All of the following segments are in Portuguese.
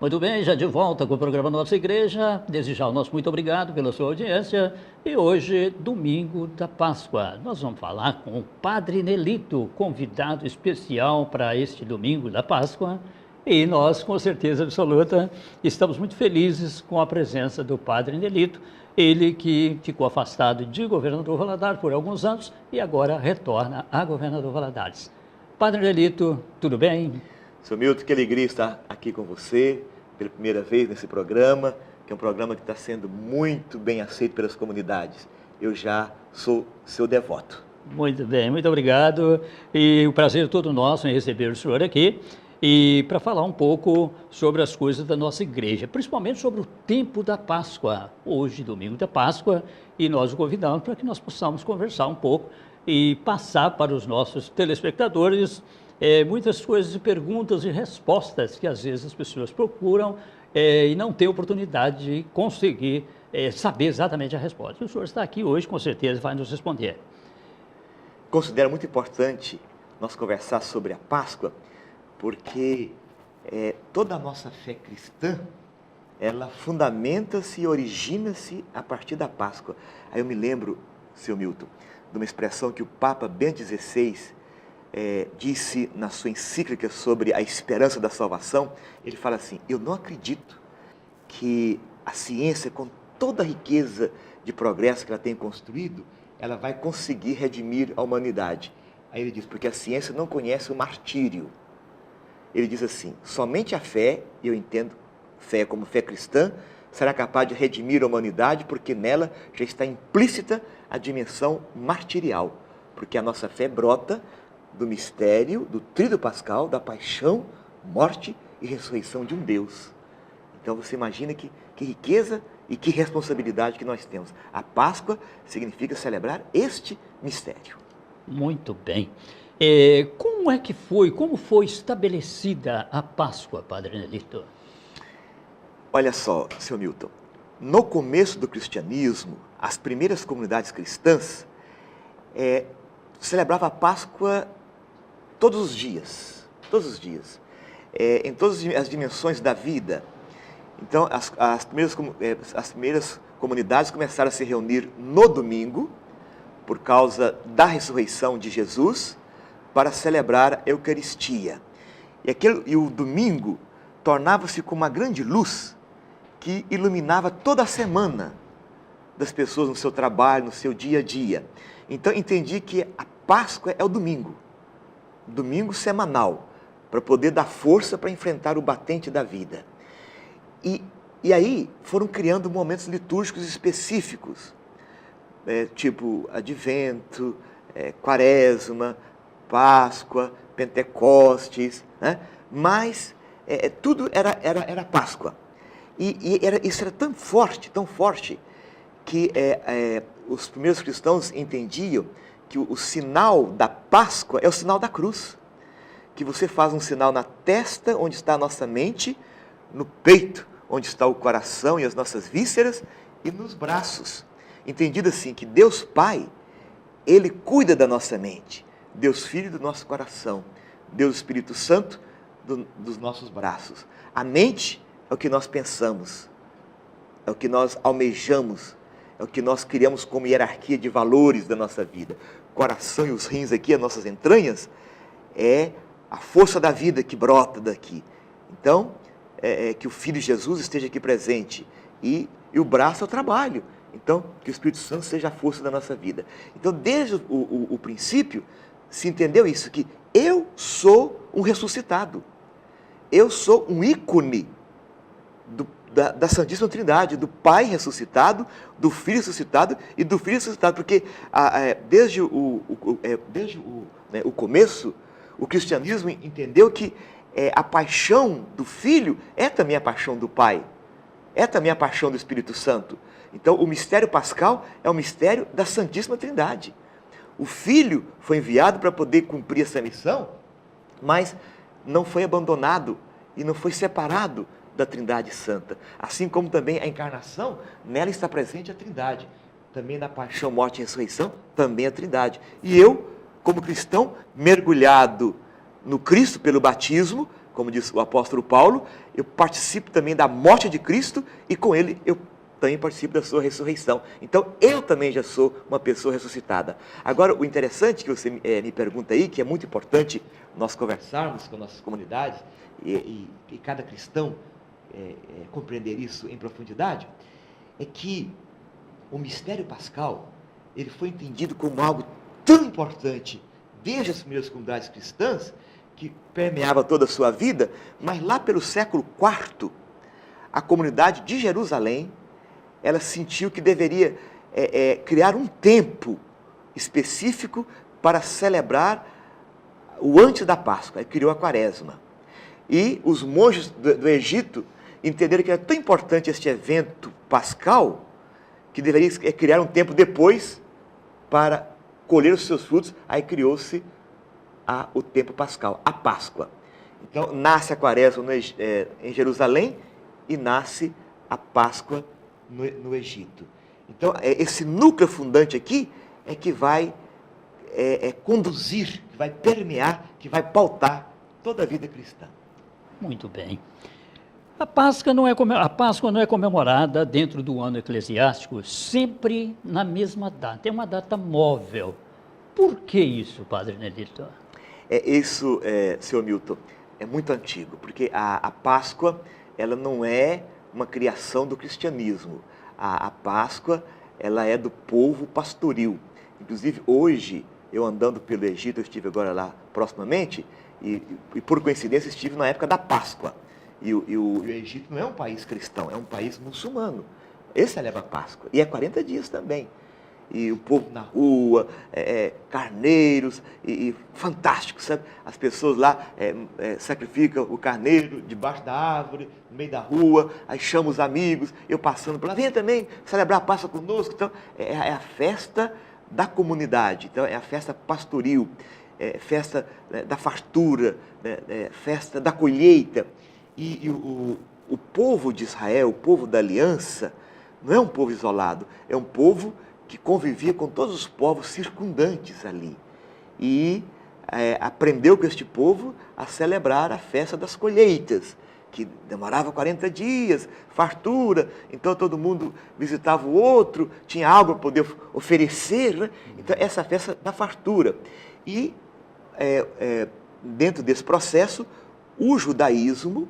Muito bem, já de volta com o programa Nossa Igreja. Desde já o nosso muito obrigado pela sua audiência. E hoje, domingo da Páscoa, nós vamos falar com o Padre Nelito, convidado especial para este domingo da Páscoa. E nós, com certeza absoluta, estamos muito felizes com a presença do Padre Nelito, ele que ficou afastado de Governador Valadares por alguns anos e agora retorna a Governador Valadares. Padre Nelito, tudo bem? Seu Milton, que alegria estar aqui com você pela primeira vez nesse programa, que é um programa que está sendo muito bem aceito pelas comunidades. Eu já sou seu devoto. Muito bem, muito obrigado. E o prazer é todo nosso em receber o senhor aqui e para falar um pouco sobre as coisas da nossa igreja, principalmente sobre o tempo da Páscoa. Hoje, domingo da Páscoa, e nós o convidamos para que nós possamos conversar um pouco e passar para os nossos telespectadores muitas coisas, perguntas e respostas que às vezes as pessoas procuram e não têm oportunidade de conseguir saber exatamente a resposta. E o senhor está aqui hoje, com certeza vai nos responder. Considero muito importante nós conversar sobre a Páscoa, porque toda a nossa fé cristã, ela fundamenta-se e origina-se a partir da Páscoa. Aí eu me lembro, seu Milton, de uma expressão que o Papa Bento XVI disse na sua encíclica sobre a esperança da salvação. Ele fala assim: eu não acredito que a ciência, com toda a riqueza de progresso que ela tem construído, ela vai conseguir redimir a humanidade. Aí ele diz, porque a ciência não conhece o martírio. Ele diz assim: somente a fé, e eu entendo fé como fé cristã, será capaz de redimir a humanidade, porque nela já está implícita a dimensão martirial, porque a nossa fé brota do mistério, do tríduo pascal, da paixão, morte e ressurreição de um Deus. Então você imagina que riqueza e que responsabilidade que nós temos. A Páscoa significa celebrar este mistério. Muito bem. Como foi estabelecida a Páscoa, Padre Nelito? Olha só, seu Milton, no começo do cristianismo, as primeiras comunidades cristãs celebravam a Páscoa todos os dias, em todas as dimensões da vida. Então, as primeiras comunidades começaram a se reunir no domingo, por causa da ressurreição de Jesus, para celebrar a Eucaristia. E o domingo tornava-se como uma grande luz que iluminava toda a semana das pessoas no seu trabalho, no seu dia a dia. Então, entendi que a Páscoa é o domingo semanal, para poder dar força para enfrentar o batente da vida. E aí foram criando momentos litúrgicos específicos, tipo Advento, Quaresma, Páscoa, Pentecostes, né? Mas tudo era Páscoa. Isso era tão forte, que os primeiros cristãos entendiam que o sinal da Páscoa é o sinal da cruz. Que você faz um sinal na testa, onde está a nossa mente, no peito, onde está o coração e as nossas vísceras, e nos braços. Entendido assim, que Deus Pai, Ele cuida da nossa mente, Deus Filho do nosso coração, Deus Espírito Santo dos nossos braços. A mente é o que nós pensamos, é o que nós almejamos, é o que nós criamos como hierarquia de valores da nossa vida. O coração e os rins aqui, as nossas entranhas, é a força da vida que brota daqui. Então, que o Filho Jesus esteja aqui presente. E o braço é o trabalho. Então, que o Espírito Santo seja a força da nossa vida. Então, desde o princípio, se entendeu isso, que eu sou um ressuscitado. Eu sou um ícone da Santíssima Trindade, do Pai ressuscitado, do Filho ressuscitado e do Filho ressuscitado, porque desde o começo, o cristianismo entendeu que a paixão do Filho é também a paixão do Pai, é também a paixão do Espírito Santo. Então, o mistério pascal é o mistério da Santíssima Trindade. O Filho foi enviado para poder cumprir essa missão, mas não foi abandonado e não foi separado da Trindade Santa. Assim como também a encarnação, nela está presente a Trindade. Também na paixão, morte e ressurreição, também a Trindade. E eu, como cristão, mergulhado no Cristo pelo batismo, Como diz o apóstolo Paulo, eu participo também da morte de Cristo e com ele eu também participo da sua ressurreição. Então, eu também já sou uma pessoa ressuscitada. Agora, o interessante que você me pergunta aí, que é muito importante nós conversarmos com nossas comunidades e cada cristão compreender isso em profundidade, é que o mistério pascal, ele foi entendido como algo tão importante desde as primeiras comunidades cristãs, que permeava toda a sua vida, mas lá pelo século IV, a comunidade de Jerusalém, ela sentiu que deveria criar um tempo específico para celebrar o antes da Páscoa. Aí criou a Quaresma. E os monges do Egito entenderam que era tão importante este evento pascal, que deveria criar um tempo depois para colher os seus frutos. Aí criou-se o tempo pascal, a Páscoa. Então, nasce a Quaresma em Jerusalém e nasce a Páscoa no Egito. Então, esse núcleo fundante aqui é que vai conduzir, que vai permear, que vai pautar toda a vida cristã. Muito bem. A Páscoa não é comemorada dentro do ano eclesiástico sempre na mesma data. É uma data móvel. Por que isso, Padre Nelito? Isso, senhor Milton, é muito antigo, porque a Páscoa, ela não é uma criação do cristianismo. A Páscoa, ela é do povo pastoril. Inclusive, hoje, eu andando pelo Egito, eu estive agora lá proximamente, e por coincidência estive na época da Páscoa. E o Egito não é um país cristão, é um país muçulmano. Esse celebra a Páscoa, e é 40 dias também. E o povo na rua, carneiros, e fantástico, sabe? As pessoas lá sacrificam o carneiro debaixo da árvore, no meio da rua, aí chamam os amigos, eu passando por lá, venha também celebrar a Páscoa conosco. Então, é a festa da comunidade, então é a festa pastoril, festa da fartura, festa da colheita. E o povo de Israel, o povo da aliança, não é um povo isolado, é um povo que convivia com todos os povos circundantes ali. E aprendeu com este povo a celebrar a festa das colheitas, que demorava 40 dias, fartura, então todo mundo visitava o outro, tinha algo para poder oferecer, né? Então, essa festa da fartura. E, dentro desse processo, o judaísmo,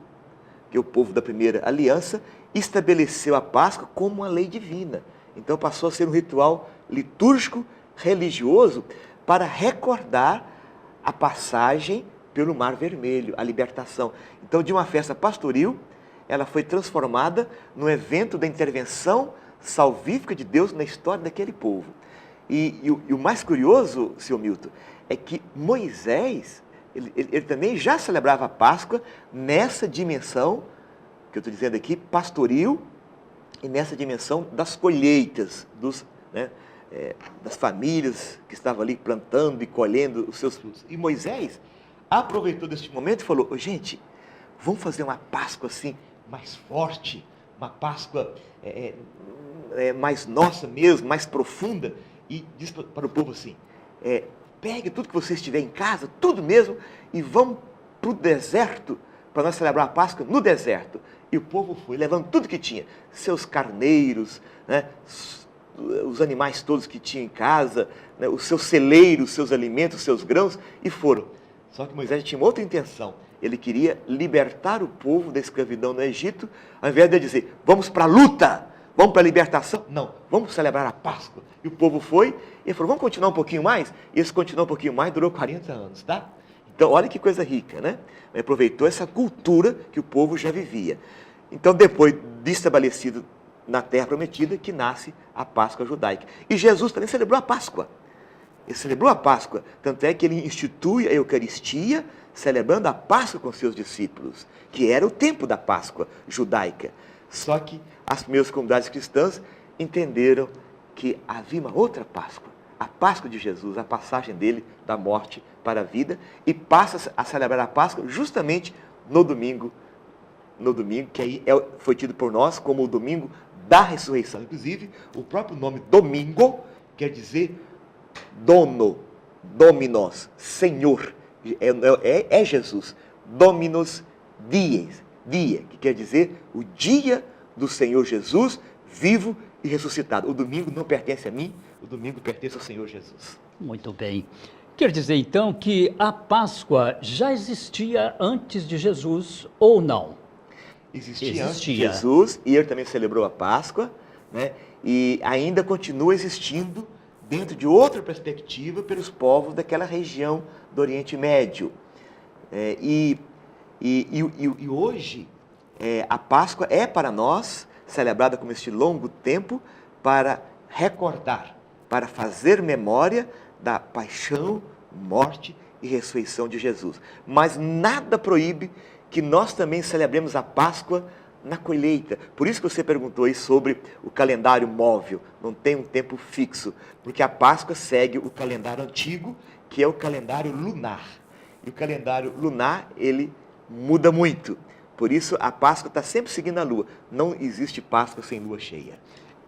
que é o povo da primeira aliança, estabeleceu a Páscoa como uma lei divina. Então passou a ser um ritual litúrgico, religioso, para recordar a passagem pelo Mar Vermelho, a libertação. Então, de uma festa pastoril, ela foi transformada num evento da intervenção salvífica de Deus na história daquele povo. E o mais curioso, senhor Milton, é que Moisés, ele também já celebrava a Páscoa nessa dimensão, que eu estou dizendo aqui, pastoril, e nessa dimensão das colheitas, das famílias que estavam ali plantando e colhendo os seus frutos. E Moisés aproveitou deste momento e falou: gente, vamos fazer uma Páscoa assim, mais forte, uma Páscoa mais nossa mesmo, mais profunda. E disse para o povo assim: pegue tudo que vocês tiverem em casa, tudo mesmo, e vamos para o deserto, para nós celebrar a Páscoa no deserto. E o povo foi, levando tudo que tinha, seus carneiros, né, os animais todos que tinha em casa, né, os seus celeiros, seus alimentos, os seus grãos, e foram. Só que Moisés tinha uma outra intenção. Ele queria libertar o povo da escravidão no Egito, ao invés de dizer: vamos para a luta, vamos para a libertação. Não, vamos celebrar a Páscoa. E o povo foi, e ele falou: vamos continuar um pouquinho mais? E esse continuar um pouquinho mais durou 40 anos, tá? Então, olha que coisa rica, né? Ele aproveitou essa cultura que o povo já vivia. Então, depois de estabelecido na Terra Prometida, que nasce a Páscoa judaica. E Jesus também celebrou a Páscoa. Ele celebrou a Páscoa, tanto é que ele institui a Eucaristia, celebrando a Páscoa com seus discípulos, que era o tempo da Páscoa judaica. Só que as primeiras comunidades cristãs entenderam que havia uma outra Páscoa, a Páscoa de Jesus, a passagem dele da morte para a vida, e passa a celebrar a Páscoa justamente no domingo, que aí foi tido por nós como o domingo da ressurreição. Inclusive, o próprio nome domingo quer dizer dono, dominos, Senhor, é Jesus. Dominus dia, que quer dizer o dia do Senhor Jesus vivo e ressuscitado. O domingo não pertence a mim, o domingo pertence ao Senhor Jesus. Muito bem. Quer dizer, então, que a Páscoa já existia antes de Jesus ou não? Existia antes de Jesus, e ele também celebrou a Páscoa, né? E ainda continua existindo dentro de outra perspectiva pelos povos daquela região do Oriente Médio. E hoje, a Páscoa é para nós celebrada como este longo tempo para recordar, para fazer memória da paixão, morte e ressurreição de Jesus. Mas nada proíbe que nós também celebremos a Páscoa na colheita. Por isso que você perguntou aí sobre o calendário móvel, não tem um tempo fixo, porque a Páscoa segue o calendário antigo, que é o calendário lunar. E o calendário lunar, ele muda muito. Por isso, a Páscoa está sempre seguindo a lua. Não existe Páscoa sem lua cheia.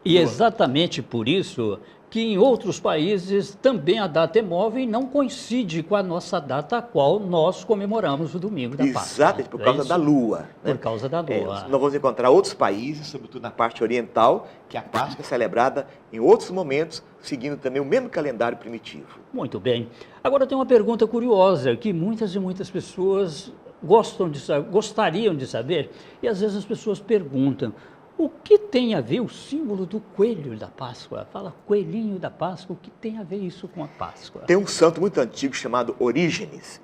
E exatamente por isso que em outros países também a data é móvel e não coincide com a nossa data, a qual nós comemoramos o domingo da Páscoa. Exatamente, por causa da lua. Né? Por causa da lua. Nós vamos encontrar outros países, sobretudo na parte oriental, que a Páscoa é celebrada em outros momentos, seguindo também o mesmo calendário primitivo. Muito bem. Agora tem uma pergunta curiosa, que muitas e muitas pessoas gostariam de saber, e às vezes as pessoas perguntam: o que tem a ver o símbolo do coelho da Páscoa? Fala, coelhinho da Páscoa, o que tem a ver isso com a Páscoa? Tem um santo muito antigo chamado Orígenes,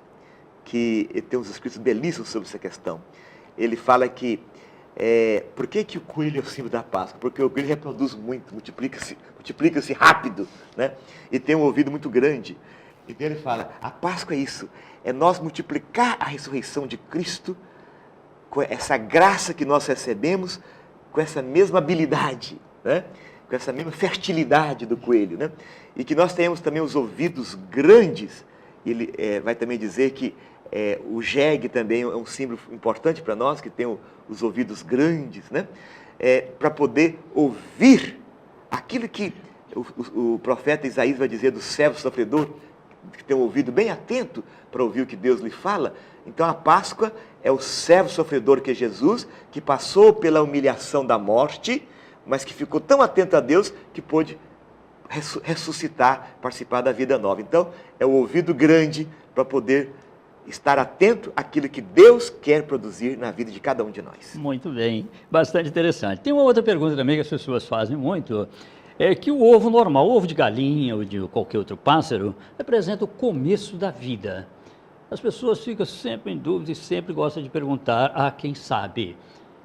que tem uns escritos belíssimos sobre essa questão. Ele fala que, por que o coelho é o símbolo da Páscoa? Porque o coelho reproduz muito, multiplica-se rápido, né? E tem um ouvido muito grande. Então ele fala, a Páscoa é isso, é nós multiplicar a ressurreição de Cristo, com essa graça que nós recebemos, com essa mesma habilidade, né? Com essa mesma fertilidade do coelho, né? E que nós tenhamos também os ouvidos grandes. Ele vai também dizer que o jegue também é um símbolo importante para nós, que tem os ouvidos grandes, né? Para poder ouvir aquilo que o profeta Isaías vai dizer do servo sofredor, que tem um ouvido bem atento para ouvir o que Deus lhe fala. Então a Páscoa é o servo sofredor que é Jesus, que passou pela humilhação da morte, mas que ficou tão atento a Deus que pôde ressuscitar, participar da vida nova. Então é o ouvido grande para poder estar atento àquilo que Deus quer produzir na vida de cada um de nós. Muito bem, bastante interessante. Tem uma outra pergunta também que as pessoas fazem muito, é que o ovo normal, o ovo de galinha ou de qualquer outro pássaro, representa o começo da vida. As pessoas ficam sempre em dúvida e sempre gostam de perguntar a quem sabe.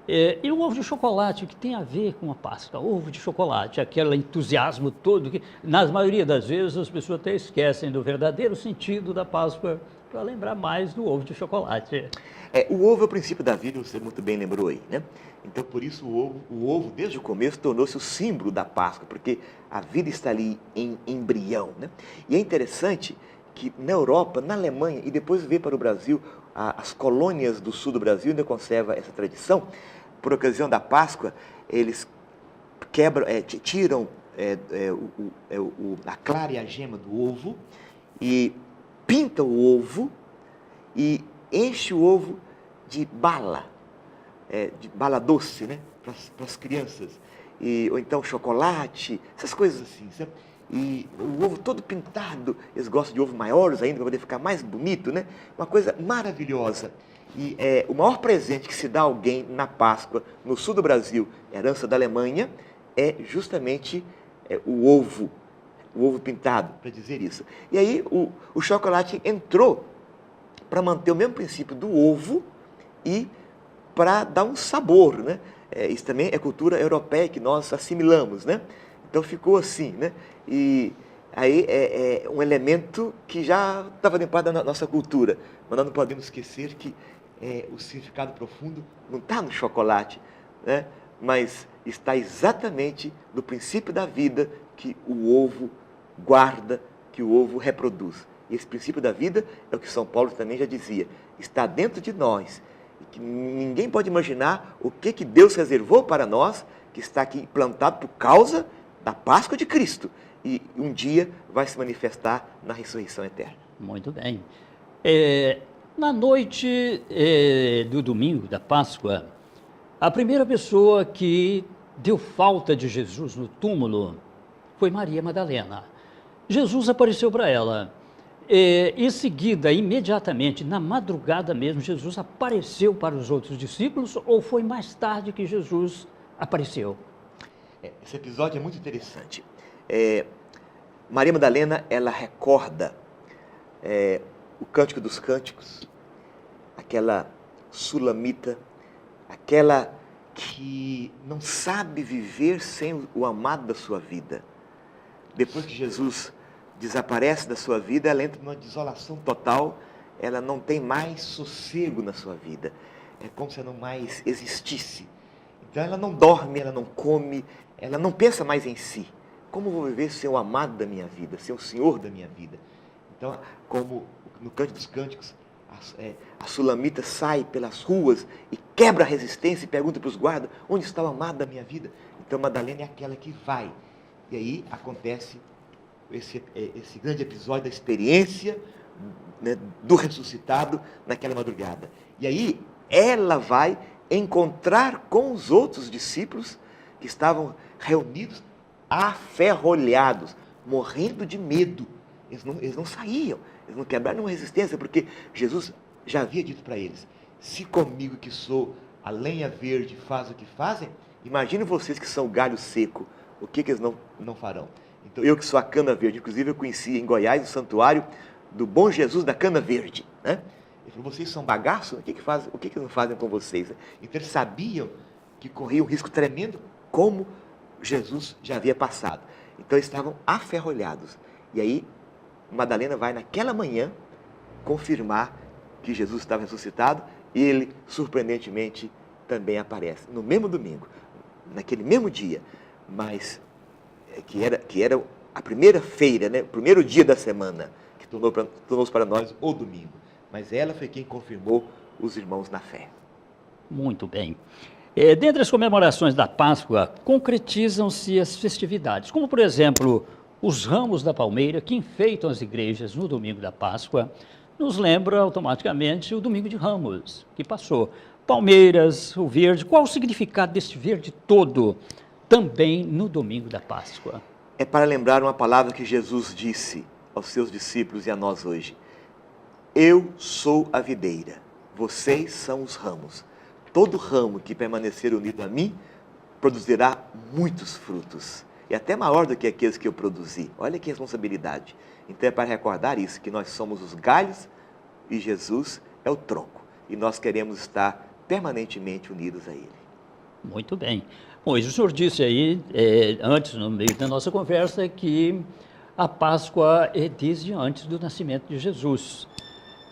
E o ovo de chocolate, o que tem a ver com a Páscoa? Ovo de chocolate, aquele entusiasmo todo, que na maioria das vezes as pessoas até esquecem do verdadeiro sentido da Páscoa para lembrar mais do ovo de chocolate. O ovo é o princípio da vida, você muito bem lembrou aí, né? Então, por isso, o ovo desde o começo, tornou-se o símbolo da Páscoa, porque a vida está ali em embrião, né? E é interessante que na Europa, na Alemanha, e depois veio para o Brasil, as colônias do sul do Brasil ainda conservam essa tradição. Por ocasião da Páscoa, eles tiram a clara e a gema do ovo e pintam o ovo e enche o ovo de bala doce, né? Para as crianças. Ou então chocolate, essas coisas assim, sabe? E o ovo todo pintado, eles gostam de ovos maiores ainda, para poder ficar mais bonito, né? Uma coisa maravilhosa. E o maior presente que se dá a alguém na Páscoa, no sul do Brasil, herança da Alemanha, é justamente o ovo pintado, para dizer isso. E aí o chocolate entrou para manter o mesmo princípio do ovo e para dar um sabor, né? Isso também é cultura europeia que nós assimilamos, né? Então ficou assim, né? E aí é um elemento que já estava limpado na nossa cultura, mas nós não podemos esquecer que o significado profundo não está no chocolate, né? Mas está exatamente no princípio da vida que o ovo guarda, que o ovo reproduz. E esse princípio da vida é o que São Paulo também já dizia, está dentro de nós, e que ninguém pode imaginar o que Deus reservou para nós, que está aqui plantado por causa da Páscoa de Cristo, e um dia vai se manifestar na ressurreição eterna. Muito bem. Na noite do domingo da Páscoa, a primeira pessoa que deu falta de Jesus no túmulo foi Maria Madalena. Jesus apareceu para ela. Em seguida, imediatamente, na madrugada mesmo, Jesus apareceu para os outros discípulos ou foi mais tarde que Jesus apareceu? Esse episódio é muito interessante. Maria Madalena, ela recorda o Cântico dos Cânticos, aquela sulamita, aquela que não sabe viver sem o amado da sua vida. Depois que Jesus desaparece da sua vida, ela entra numa desolação total, ela não tem mais sossego na sua vida. É como se ela não mais existisse. Então ela não dorme, ela não come, ela não pensa mais em si. Como vou viver sem o amado da minha vida, sem o Senhor da minha vida? Então, como no Cântico dos Cânticos, a sulamita sai pelas ruas e quebra a resistência e pergunta para os guardas, onde está o amado da minha vida? Então Madalena é aquela que vai. E aí acontece esse grande episódio da experiência, né, do ressuscitado naquela madrugada. E aí ela vai encontrar com os outros discípulos que estavam reunidos, aferrolhados, morrendo de medo. Eles não saíam, eles não quebraram nenhuma resistência, porque Jesus já havia dito para eles, se comigo que sou a lenha verde faz o que fazem, imagine vocês que são o galho seco, o que eles não farão? Então eu que sou a cana verde, inclusive eu conheci em Goiás o santuário do Bom Jesus da Cana Verde, né? Ele falou, vocês são bagaço? O que não fazem com vocês? Então eles sabiam que corriam um risco tremendo, como Jesus já havia passado. Então eles estavam aferrolhados. E aí Madalena vai naquela manhã confirmar que Jesus estava ressuscitado e ele, surpreendentemente, também aparece no mesmo domingo, naquele mesmo dia, mas que era a primeira feira, né? O primeiro dia da semana, que tornou-se para nós o domingo. Mas ela foi quem confirmou os irmãos na fé. Muito bem. Dentre as comemorações da Páscoa, concretizam-se as festividades, como, por exemplo, os ramos da palmeira que enfeitam as igrejas no domingo da Páscoa, nos lembra automaticamente o domingo de Ramos, que passou. Palmeiras, o verde, qual o significado desse verde todo também no domingo da Páscoa? É para lembrar uma palavra que Jesus disse aos seus discípulos e a nós hoje. Eu sou a videira, vocês são os ramos. Todo ramo que permanecer unido a mim produzirá muitos frutos, e até maior do que aqueles que eu produzi. Olha que responsabilidade. Então é para recordar isso, que nós somos os galhos e Jesus é o tronco. E nós queremos estar permanentemente unidos a Ele. Muito bem. Pois o senhor disse aí, antes, no meio da nossa conversa, que a Páscoa é desde antes do nascimento de Jesus.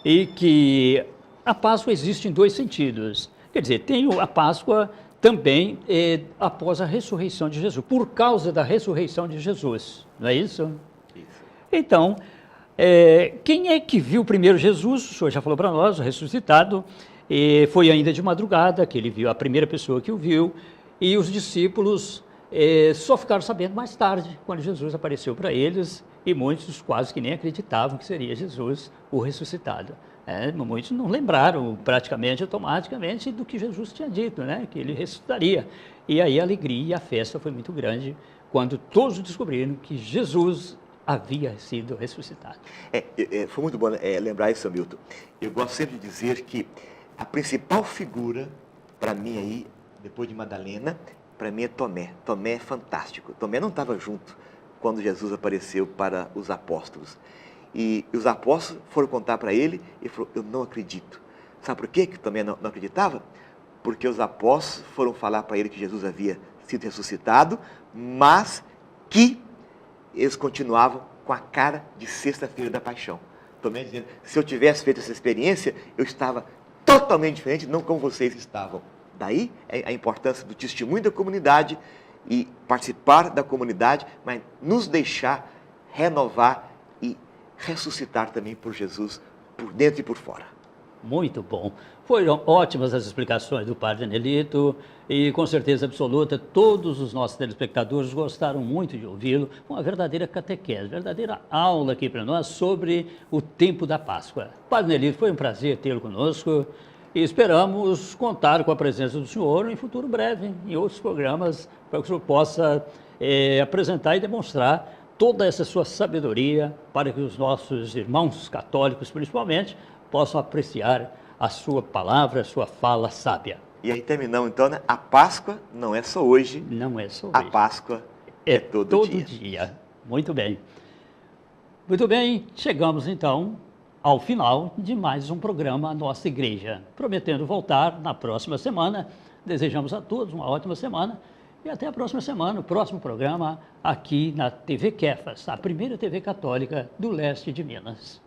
E que a Páscoa existe em dois sentidos. Quer dizer, tem a Páscoa também após a ressurreição de Jesus, por causa da ressurreição de Jesus, não é isso? Isso. Então, quem é que viu primeiro Jesus? O senhor já falou para nós, o ressuscitado, foi ainda de madrugada que ele viu, a primeira pessoa que o viu, e os discípulos só ficaram sabendo mais tarde, quando Jesus apareceu para eles, e muitos quase que nem acreditavam que seria Jesus o ressuscitado. Muitos não lembraram praticamente, automaticamente, do que Jesus tinha dito, né? Que ele ressuscitaria. E aí a alegria e a festa foi muito grande quando todos descobriram que Jesus havia sido ressuscitado. Foi muito bom lembrar isso, Milton. Eu gosto sempre de dizer que a principal figura, para mim aí, depois de Madalena, para mim é Tomé. Tomé é fantástico. Tomé não estava junto quando Jesus apareceu para os apóstolos. E os apóstolos foram contar para ele e falou, eu não acredito. Sabe por quê que Tomé não acreditava? Porque os apóstolos foram falar para ele que Jesus havia sido ressuscitado, mas que eles continuavam com a cara de sexta-feira da paixão. Tomé dizendo, se eu tivesse feito essa experiência, eu estava totalmente diferente, não como vocês estavam. Daí a importância do testemunho da comunidade e participar da comunidade, mas nos deixar renovar e ressuscitar também por Jesus, por dentro e por fora. Muito bom. Foram ótimas as explicações do padre Nelito e, com certeza absoluta, todos os nossos telespectadores gostaram muito de ouvi-lo. Uma verdadeira catequese, verdadeira aula aqui para nós sobre o tempo da Páscoa. Padre Nelito, foi um prazer tê-lo conosco e esperamos contar com a presença do senhor em futuro breve, em outros programas, para que o senhor possa apresentar e demonstrar toda essa sua sabedoria para que os nossos irmãos católicos, principalmente, possam apreciar a sua palavra, a sua fala sábia. E aí terminamos então, né? A Páscoa não é só hoje. Não é só hoje. A Páscoa é todo dia. Muito bem. Muito bem, chegamos então ao final de mais um programa Nossa Igreja. Prometendo voltar na próxima semana. Desejamos a todos uma ótima semana e até a próxima semana, o próximo programa aqui na TV Kefas, a primeira TV católica do leste de Minas.